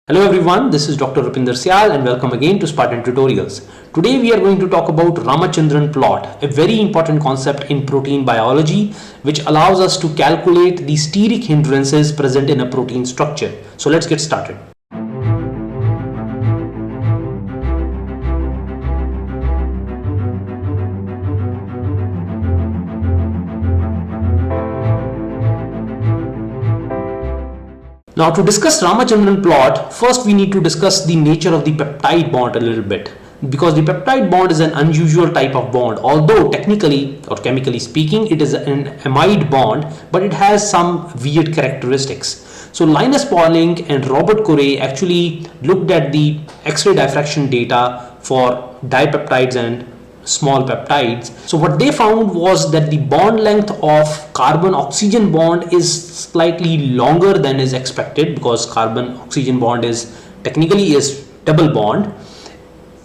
Hello everyone, this is Dr. Rupinder Syal and welcome again to Spartan Tutorials. Today we are going to talk about Ramachandran plot, a very important concept in protein biology which allows us to calculate the steric hindrances present in a protein structure. So let's get started. Now to discuss Ramachandran plot, first we need to discuss the nature of the peptide bond a little bit, because the peptide bond is an unusual type of bond. Although technically or chemically speaking it is an amide bond, but it has some weird characteristics. So Linus Pauling and Robert Corey actually looked at the X-ray diffraction data for dipeptides and small peptides. So what they found was that the bond length of carbon oxygen bond is slightly longer than is expected, because carbon oxygen bond is technically is double bond,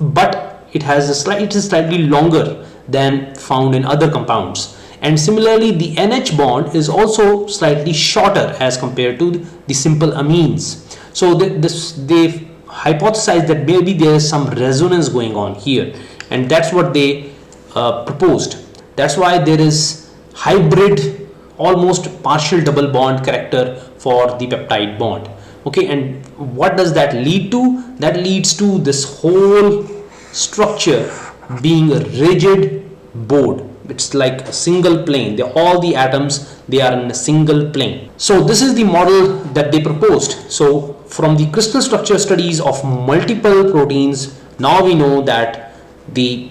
but it is slightly longer than found in other compounds. And similarly the NH bond is also slightly shorter as compared to the simple amines. So they hypothesized that maybe there is some resonance going on here, and that's what they proposed. That's why there is hybrid, almost partial double bond character for the peptide bond. Okay, and what does that lead to? That leads to this whole structure being a rigid board. It's like a single plane. All the atoms, they are in a single plane. So this is the model that they proposed. So from the crystal structure studies of multiple proteins, now we know that the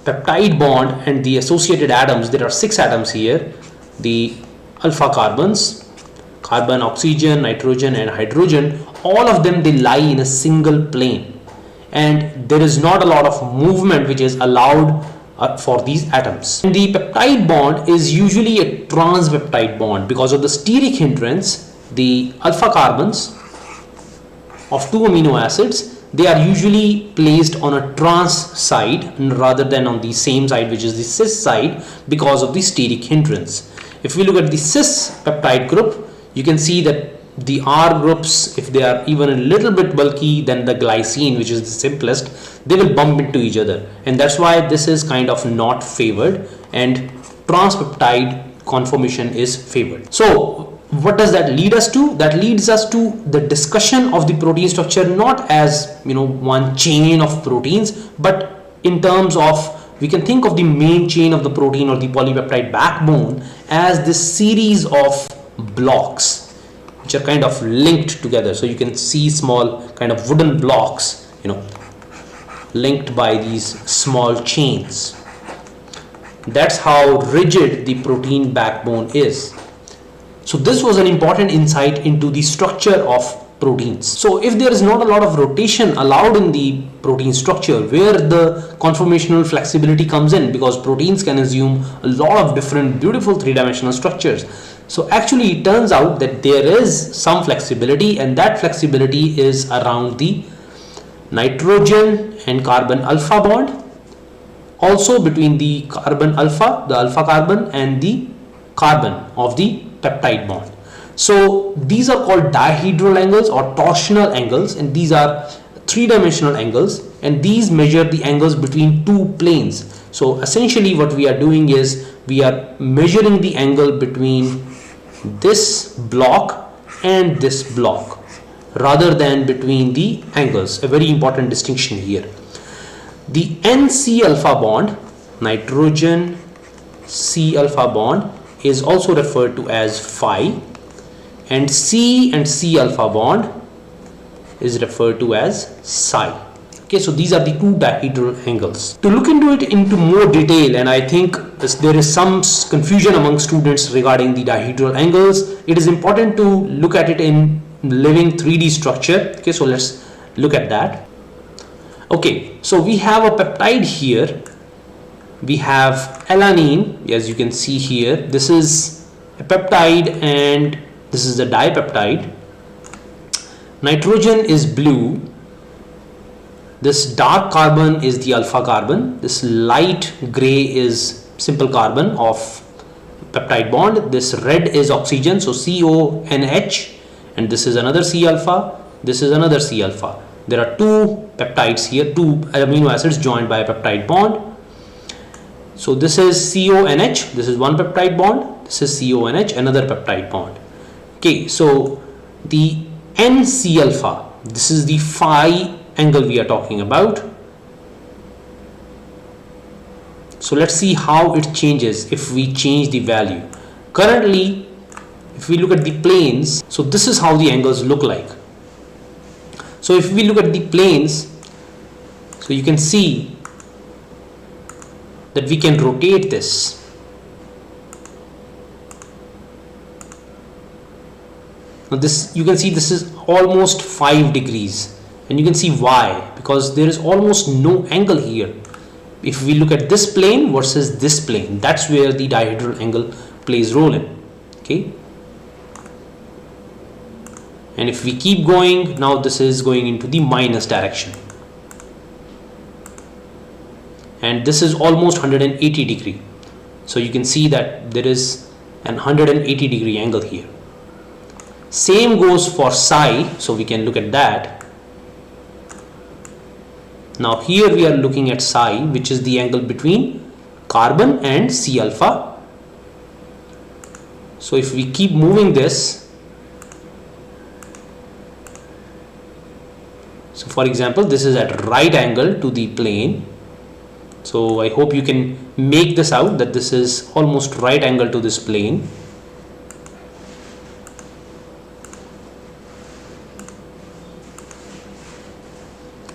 peptide bond and the associated atoms, there are 6 atoms here, the alpha carbons, carbon, oxygen, nitrogen and hydrogen, all of them, they lie in a single plane, and there is not a lot of movement which is allowed for these atoms. And the peptide bond is usually a trans-peptide bond because of the steric hindrance. The alpha carbons of 2 amino acids, they are usually placed on a trans side rather than on the same side, which is the cis side, because of the steric hindrance. If we look at the cis peptide group, you can see that the R groups, if they are even a little bit bulky than the glycine, which is the simplest, they will bump into each other, and that's why this is kind of not favored and trans peptide conformation is favored. So what does that lead us to? That leads us to the discussion of the protein structure, not as one chain of proteins, but in terms of, we can think of the main chain of the protein or the polypeptide backbone as this series of blocks which are kind of linked together. So you can see small kind of wooden blocks, linked by these small chains. That's how rigid the protein backbone is. So this was an important insight into the structure of proteins. So if there is not a lot of rotation allowed in the protein structure, where the conformational flexibility comes in, because proteins can assume a lot of different beautiful three-dimensional structures. So actually it turns out that there is some flexibility, and that flexibility is around the nitrogen and carbon alpha bond, also between the carbon alpha, the alpha carbon, and the carbon of the peptide bond. So these are called dihedral angles or torsional angles, and these are three-dimensional angles, and these measure the angles between 2 planes. So essentially what we are doing is we are measuring the angle between this block and this block rather than between the angles. A very important distinction here. The NC alpha bond, nitrogen C alpha bond, is also referred to as phi, and C and C alpha bond is referred to as psi. Okay, so these are the 2 dihedral angles. To look into it into more detail, and I think there is some confusion among students regarding the dihedral angles, it is important to look at it in living 3D structure. Okay, so let's look at that. Okay, so we have a peptide here. We have alanine, as you can see here. This is a peptide and this is a dipeptide. Nitrogen is blue. This dark carbon is the alpha carbon. This light gray is simple carbon of peptide bond. This red is oxygen, so CONH, and this is another C alpha. This is another C alpha. There are two peptides here, two amino acids joined by a peptide bond. So this is CONH, this is one peptide bond, this is CONH, another peptide bond. Okay, so the NC alpha, this is the phi angle we are talking about. So let's see how it changes if we change the value. Currently, if we look at the planes, so this is how the angles look like. So if we look at the planes, so you can see that we can rotate this. Now this, you can see this is almost 5 degrees, and you can see why, because there is almost no angle here. If we look at this plane versus this plane, that's where the dihedral angle plays role in. Okay, and if we keep going, now this is going into the minus direction, and this is almost 180 degree. So you can see that there is an 180 degree angle here. Same goes for psi, so we can look at that. Now here we are looking at psi, which is the angle between carbon and C alpha. So if we keep moving this, so for example, this is at right angle to the plane. So I hope you can make this out, that this is almost right angle to this plane.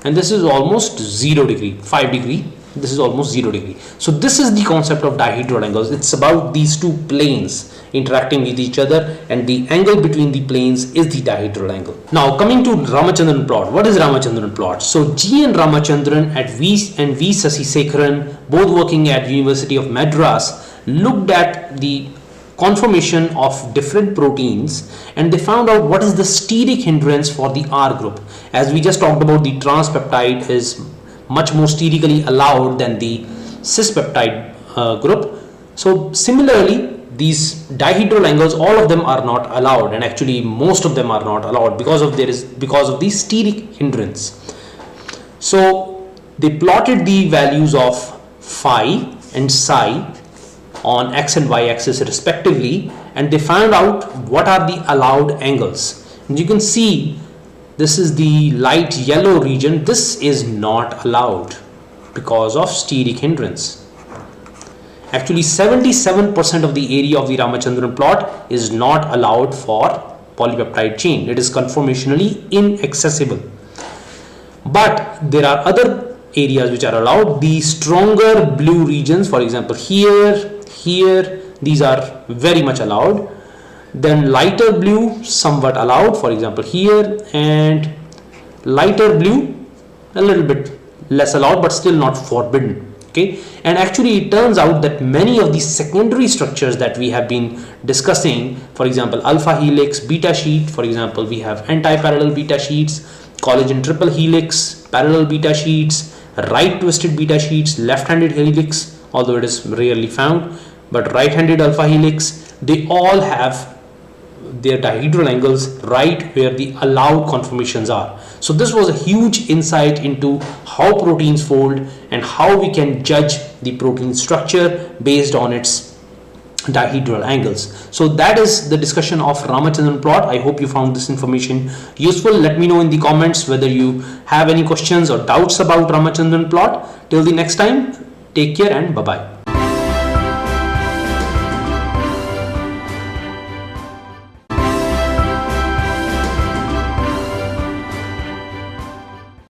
And this is almost 0 degree, 5 degree, this is almost 0 degree. So this is the concept of dihedral angles. It's about these two planes interacting with each other, and the angle between the planes is the dihedral angle. Now coming to Ramachandran plot. What is Ramachandran plot? So G and Ramachandran at V and V Sasisekharan, both working at University of Madras, looked at the conformation of different proteins, and they found out what is the steric hindrance for the R group. As we just talked about, the trans peptide is much more sterically allowed than the cis peptide group. So similarly, these dihedral angles, all of them are not allowed, and actually most of them are not allowed because of the steric hindrance. So they plotted the values of phi and psi on x and y axis respectively, and they found out what are the allowed angles. And you can see this is the light yellow region. This is not allowed because of steric hindrance. Actually 77% of the area of the Ramachandran plot is not allowed for polypeptide chain. It is conformationally inaccessible. But there are other areas which are allowed. The stronger blue regions, for example here, these are very much allowed. Then lighter blue, somewhat allowed, for example here, and lighter blue a little bit less allowed, but still not forbidden. Okay, and actually it turns out that many of the secondary structures that we have been discussing, for example alpha helix, beta sheet, for example we have anti-parallel beta sheets, collagen triple helix, parallel beta sheets, right twisted beta sheets, left-handed helix, although it is rarely found, but right-handed alpha helix, they all have their dihedral angles right where the allowed conformations are. So this was a huge insight into how proteins fold and how we can judge the protein structure based on its dihedral angles. So that is the discussion of Ramachandran plot. I hope you found this information useful. Let me know in the comments whether you have any questions or doubts about Ramachandran plot. Till the next time, take care and bye-bye.